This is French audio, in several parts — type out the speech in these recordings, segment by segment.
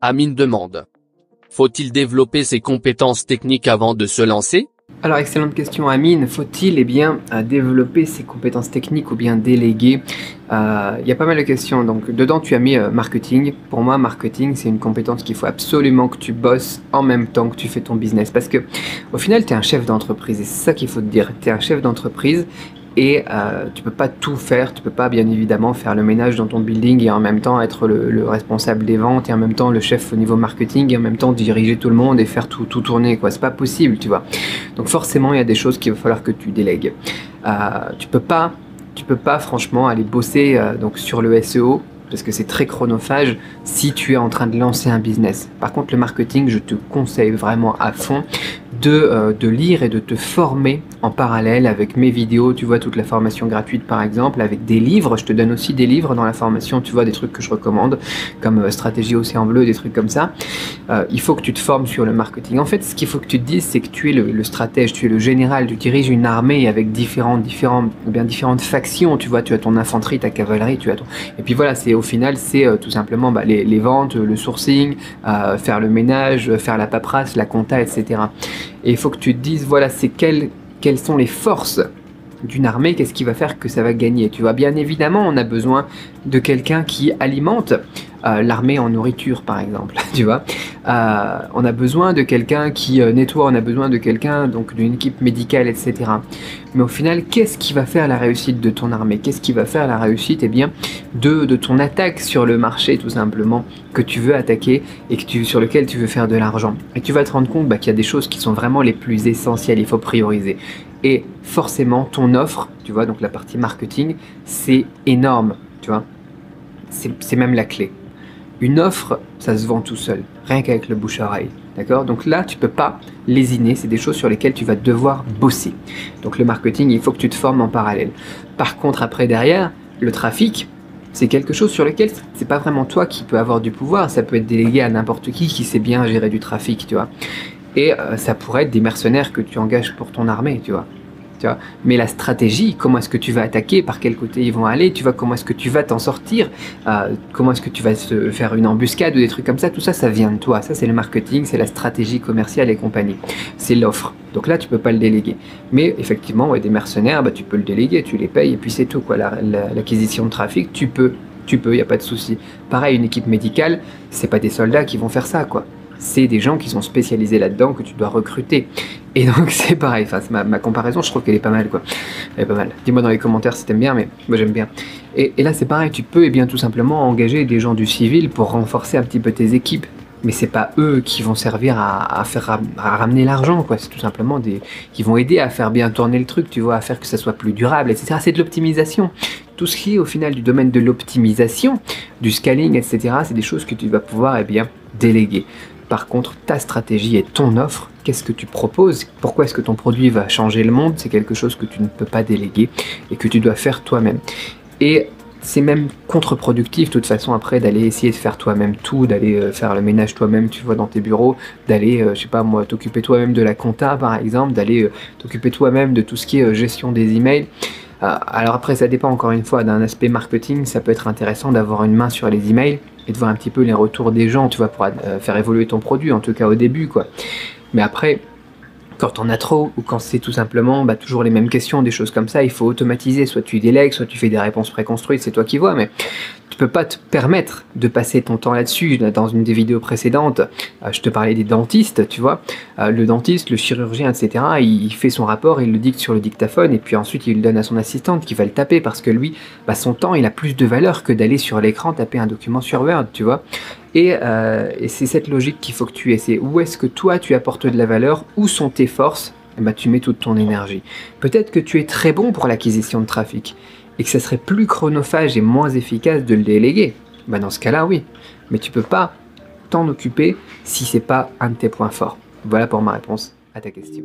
Amine demande. Faut-il développer ses compétences techniques avant de se lancer? Alors, excellente question, Amine. Faut-il développer ses compétences techniques ou bien déléguer? Il y a pas mal de questions. Donc, dedans, tu as mis marketing. Pour moi, marketing, c'est une compétence qu'il faut absolument que tu bosses en même temps que tu fais ton business. Parce que, au final, tu es un chef d'entreprise. Et c'est ça qu'il faut te dire. Tu es un chef d'entreprise. Et tu peux pas tout faire, tu peux pas bien évidemment faire le ménage dans ton building et en même temps être le responsable des ventes et en même temps le chef au niveau marketing et en même temps diriger tout le monde et faire tout tourner, quoi. C'est pas possible, tu vois. Donc forcément il y a des choses qu'il va falloir que tu délègues. Tu peux pas franchement aller bosser donc sur le SEO parce que c'est très chronophage si tu es en train de lancer un business. Par contre le marketing, je te conseille vraiment à fond de lire et de te former en parallèle avec mes vidéos, tu vois, toute la formation gratuite par exemple, avec des livres. Je te donne aussi des livres dans la formation, tu vois, des trucs que je recommande comme Stratégie Océan Bleu, des trucs comme ça. Il faut que tu te formes sur le marketing. En fait, ce qu'il faut que tu te dises, c'est que tu es le stratège, tu es le général, tu diriges une armée avec différentes factions, tu vois, tu as ton infanterie, ta cavalerie, tu as ton... Et puis voilà, au final, c'est tout simplement les ventes, le sourcing, faire le ménage, faire la paperasse, la compta, etc. Et il faut que tu te dises, voilà, c'est quelles sont les forces d'une armée, qu'est-ce qui va faire que ça va gagner. Tu vois, bien évidemment, on a besoin de quelqu'un qui alimente l'armée en nourriture, par exemple, tu vois. On a besoin de quelqu'un qui nettoie, on a besoin de quelqu'un, donc d'une équipe médicale, etc. Mais au final, qu'est-ce qui va faire la réussite de ton armée? Qu'est-ce qui va faire la réussite, eh bien, de ton attaque sur le marché, tout simplement, que tu veux attaquer et sur lequel tu veux faire de l'argent. Et tu vas te rendre compte qu'il y a des choses qui sont vraiment les plus essentielles, il faut prioriser. Et forcément, ton offre, tu vois, donc la partie marketing, c'est énorme, tu vois. C'est même la clé. Une offre, ça se vend tout seul, rien qu'avec le bouche-à-oreille, d'accord? Donc là, tu peux pas lésiner, c'est des choses sur lesquelles tu vas devoir bosser. Donc le marketing, il faut que tu te formes en parallèle. Par contre, après, derrière, le trafic, c'est quelque chose sur lequel c'est pas vraiment toi qui peux avoir du pouvoir, ça peut être délégué à n'importe qui sait bien gérer du trafic, tu vois. Et ça pourrait être des mercenaires que tu engages pour ton armée, tu vois. Mais la stratégie, comment est-ce que tu vas attaquer, par quel côté ils vont aller, tu vois, comment est-ce que tu vas t'en sortir, comment est-ce que tu vas te faire une embuscade ou des trucs comme ça, tout ça, ça vient de toi. Ça, c'est le marketing, c'est la stratégie commerciale et compagnie. C'est l'offre. Donc là, tu peux pas le déléguer. Mais effectivement, ouais, des mercenaires, tu peux le déléguer, tu les payes et puis c'est tout, quoi. L'acquisition de trafic, tu peux, il n'y a pas de souci. Pareil, une équipe médicale, c'est pas des soldats qui vont faire ça, quoi. C'est des gens qui sont spécialisés là-dedans que tu dois recruter. Et donc c'est pareil, enfin, ma comparaison, je trouve qu'elle est pas mal, quoi. Elle est pas mal. Dis-moi dans les commentaires si t'aimes bien, mais moi j'aime bien. Et là c'est pareil, tu peux bien tout simplement engager des gens du civil pour renforcer un petit peu tes équipes. Mais c'est pas eux qui vont servir à ramener l'argent, quoi. C'est tout simplement qui vont aider à faire bien tourner le truc, tu vois, à faire que ça soit plus durable, etc. C'est de l'optimisation. Tout ce qui est au final du domaine de l'optimisation, du scaling, etc. C'est des choses que tu vas pouvoir, déléguer. Par contre, ta stratégie et ton offre, qu'est-ce que tu proposes? Pourquoi est-ce que ton produit va changer le monde? C'est quelque chose que tu ne peux pas déléguer et que tu dois faire toi-même. Et c'est même contre-productif de toute façon après d'aller essayer de faire toi-même tout, d'aller faire le ménage toi-même, tu vois, dans tes bureaux, d'aller, je sais pas moi, t'occuper toi-même de la compta par exemple, d'aller t'occuper toi-même de tout ce qui est gestion des emails. Alors après, ça dépend encore une fois d'un aspect marketing, ça peut être intéressant d'avoir une main sur les emails et de voir un petit peu les retours des gens, tu vois, pour faire évoluer ton produit, en tout cas au début, quoi. Mais après, quand on a trop, ou quand c'est tout simplement toujours les mêmes questions, des choses comme ça, il faut automatiser, soit tu délègues, soit tu fais des réponses préconstruites, c'est toi qui vois, mais tu peux pas te permettre de passer ton temps là-dessus. Dans une des vidéos précédentes, je te parlais des dentistes, tu vois, le dentiste, le chirurgien, etc., il fait son rapport, il le dicte sur le dictaphone, et puis ensuite il le donne à son assistante qui va le taper, parce que lui, son temps, il a plus de valeur que d'aller sur l'écran taper un document sur Word, tu vois. Et c'est cette logique qu'il faut que tu aies, c'est où est-ce que toi tu apportes de la valeur, où sont tes forces, et tu mets toute ton énergie. Peut-être que tu es très bon pour l'acquisition de trafic, et que ça serait plus chronophage et moins efficace de le déléguer. Dans ce cas-là, oui. Mais tu peux pas t'en occuper si c'est pas un de tes points forts. Voilà pour ma réponse à ta question.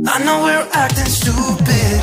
I know we're acting stupid.